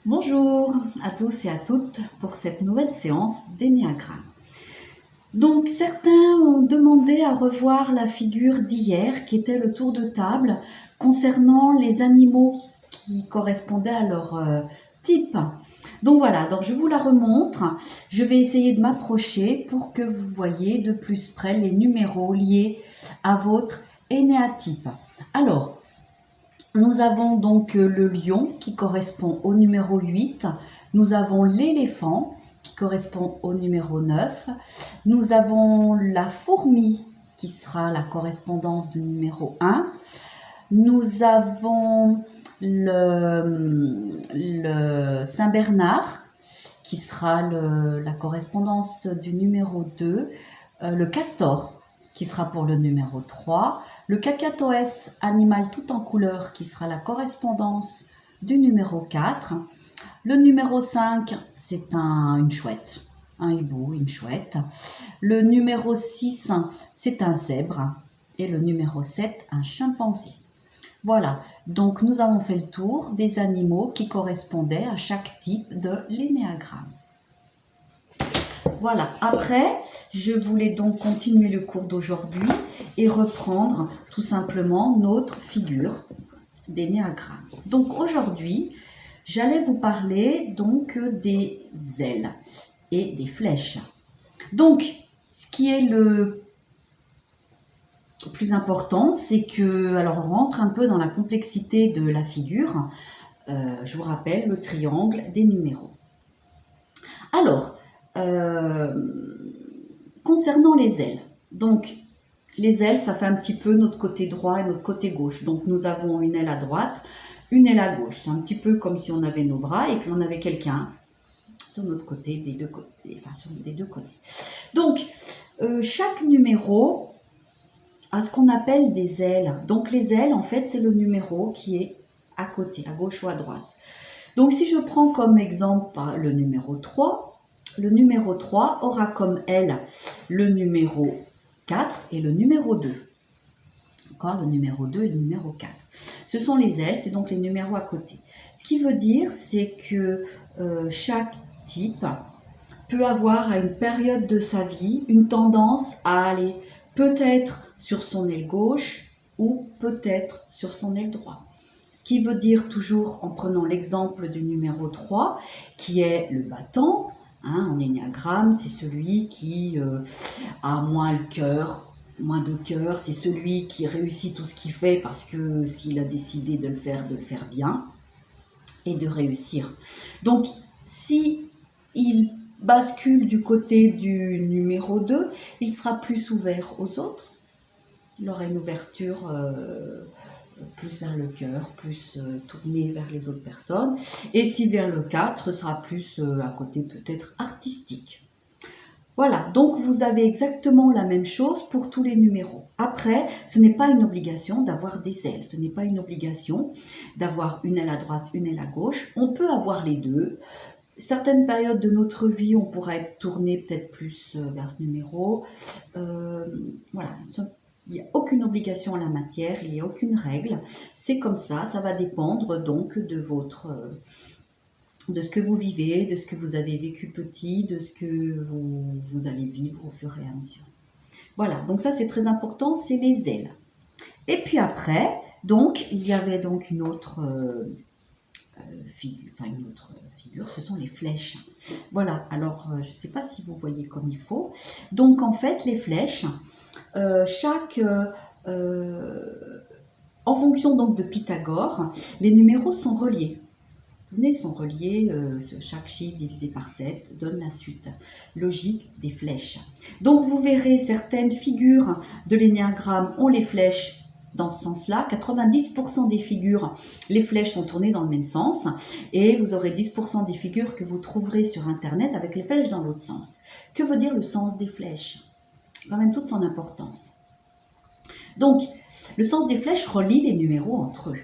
Bonjour à tous et à toutes pour cette nouvelle séance d'énéagramme. Donc certains ont demandé à revoir la figure d'hier qui était le tour de table concernant les animaux qui correspondaient à leur type. Donc voilà, donc je vous la remontre. Je vais essayer de m'approcher pour que vous voyez de plus près les numéros liés à votre énéatype. Alors, nous avons donc le lion qui correspond au numéro 8. Nous avons l'éléphant qui correspond au numéro 9. Nous avons la fourmi qui sera la correspondance du numéro 1. Nous avons le Saint-Bernard qui sera la correspondance du numéro 2. Le castor qui sera pour le numéro 3, le cacatoès, animal tout en couleur, qui sera la correspondance du numéro 4, le numéro 5, c'est une chouette, un hibou, une chouette, le numéro 6, c'est un zèbre, et le numéro 7, un chimpanzé. Voilà, donc nous avons fait le tour des animaux qui correspondaient à chaque type de l'énéagramme. Voilà, après, je voulais donc continuer le cours d'aujourd'hui et reprendre tout simplement notre figure d'énéagramme. Donc aujourd'hui, j'allais vous parler donc des ailes et des flèches. Donc, ce qui est le plus important, c'est que, alors on rentre un peu dans la complexité de la figure. Je vous rappelle le triangle des numéros. Alors, concernant les ailes, donc les ailes, ça fait un petit peu notre côté droit et notre côté gauche. Donc nous avons une aile à droite, une aile à gauche. C'est un petit peu comme si on avait nos bras et puis on avait quelqu'un sur notre côté, des deux côtés, enfin sur les deux côtés. Donc chaque numéro a ce qu'on appelle des ailes. Donc les ailes, en fait, c'est le numéro qui est à côté, à gauche ou à droite. Donc si je prends comme exemple le numéro 3, le numéro 3 aura comme aile le numéro 4 et le numéro 2. Encore le numéro 2 et le numéro 4. Ce sont les ailes, c'est donc les numéros à côté. Ce qui veut dire, c'est que chaque type peut avoir à une période de sa vie une tendance à aller peut-être sur son aile gauche ou peut-être sur son aile droite. Ce qui veut dire toujours, en prenant l'exemple du numéro 3, qui est le battant, en énéagramme, c'est celui qui a moins le cœur, moins de cœur, c'est celui qui réussit tout ce qu'il fait parce que ce qu'il a décidé de le faire bien et de réussir. Donc, si il bascule du côté du numéro 2, il sera plus ouvert aux autres, il aura une ouverture plus vers le cœur, plus tourné vers les autres personnes. Et si vers le 4, sera plus à côté peut-être artistique. Voilà, donc vous avez exactement la même chose pour tous les numéros. Après, ce n'est pas une obligation d'avoir des ailes, ce n'est pas une obligation d'avoir une aile à droite, une aile à gauche. On peut avoir les deux. Certaines périodes de notre vie, on pourra être tourné peut-être plus vers ce numéro. Voilà. Il n'y a aucune obligation en la matière, il n'y a aucune règle. C'est comme ça va dépendre donc de ce que vous vivez, de ce que vous avez vécu petit, de ce que vous allez vivre au fur et à mesure. Voilà, donc ça c'est très important, c'est les ailes. Et puis après, donc il y avait donc une autre figure, ce sont les flèches. Voilà, alors je ne sais pas si vous voyez comme il faut. Donc en fait, les flèches, en fonction donc de Pythagore, les numéros sont reliés. Vous voyez, sont reliés, chaque chiffre divisé par 7 donne la suite logique des flèches. Donc vous verrez certaines figures de l'énéagramme ont les flèches dans ce sens-là. 90% des figures, les flèches sont tournées dans le même sens. Et vous aurez 10% des figures que vous trouverez sur Internet avec les flèches dans l'autre sens. Que veut dire le sens des flèches? Quand même toute son importance. Donc, le sens des flèches relie les numéros entre eux.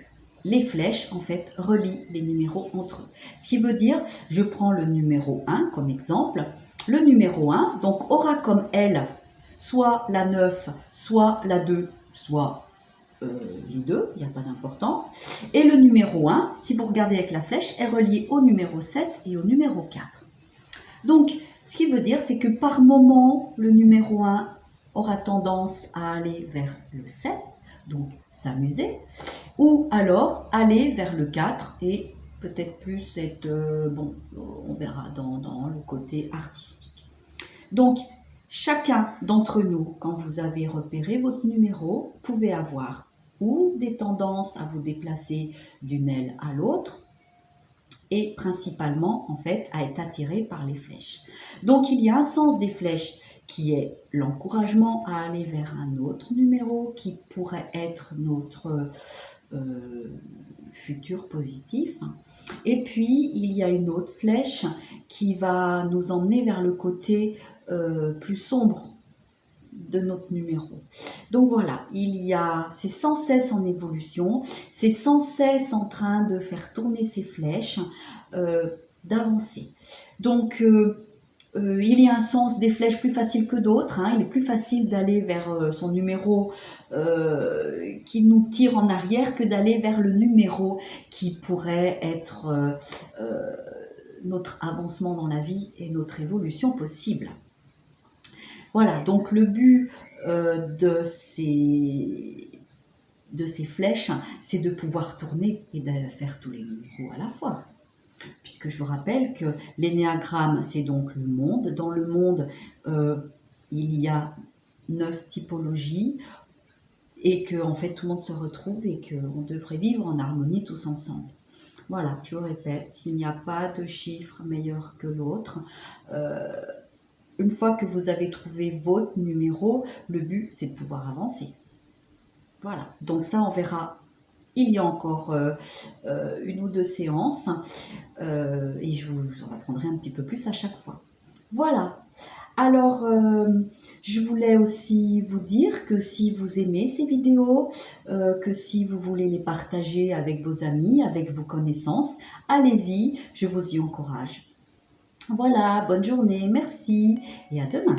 Les flèches, en fait, relient les numéros entre eux. Ce qui veut dire, je prends le numéro 1 comme exemple. Le numéro 1, donc, aura comme aile soit la 9, soit la 2, soit les deux, il n'y a pas d'importance. Et le numéro 1, si vous regardez avec la flèche, est relié au numéro 7 et au numéro 4. Donc, ce qui veut dire, c'est que par moment, le numéro 1 aura tendance à aller vers le 7, donc s'amuser, ou alors aller vers le 4 et peut-être plus être, bon, on verra dans le côté artistique. Donc, chacun d'entre nous, quand vous avez repéré votre numéro, pouvez avoir ou des tendances à vous déplacer d'une aile à l'autre, et principalement en fait à être attiré par les flèches. Donc il y a un sens des flèches qui est l'encouragement à aller vers un autre numéro qui pourrait être notre futur positif. Et puis il y a une autre flèche qui va nous emmener vers le côté plus sombre de notre numéro. Donc voilà, c'est sans cesse en évolution, c'est sans cesse en train de faire tourner ces flèches, d'avancer. Donc il y a un sens des flèches plus facile que d'autres, hein. Il est plus facile d'aller vers son numéro qui nous tire en arrière que d'aller vers le numéro qui pourrait être notre avancement dans la vie et notre évolution possible. Voilà, donc le but de ces flèches, c'est de pouvoir tourner et de faire tous les numéros à la fois. Puisque je vous rappelle que l'énéagramme, c'est donc le monde. Dans le monde, il y a 9 typologies et que en fait tout le monde se retrouve et qu'on devrait vivre en harmonie tous ensemble. Voilà, je vous répète, il n'y a pas de chiffre meilleur que l'autre. Une fois que vous avez trouvé votre numéro, le but c'est de pouvoir avancer. Voilà, donc ça on verra. Il y a encore une ou deux séances et je vous en apprendrai un petit peu plus à chaque fois. Voilà. Alors, je voulais aussi vous dire que si vous aimez ces vidéos, que si vous voulez les partager avec vos amis, avec vos connaissances, allez-y, je vous y encourage. Voilà, bonne journée, merci et à demain.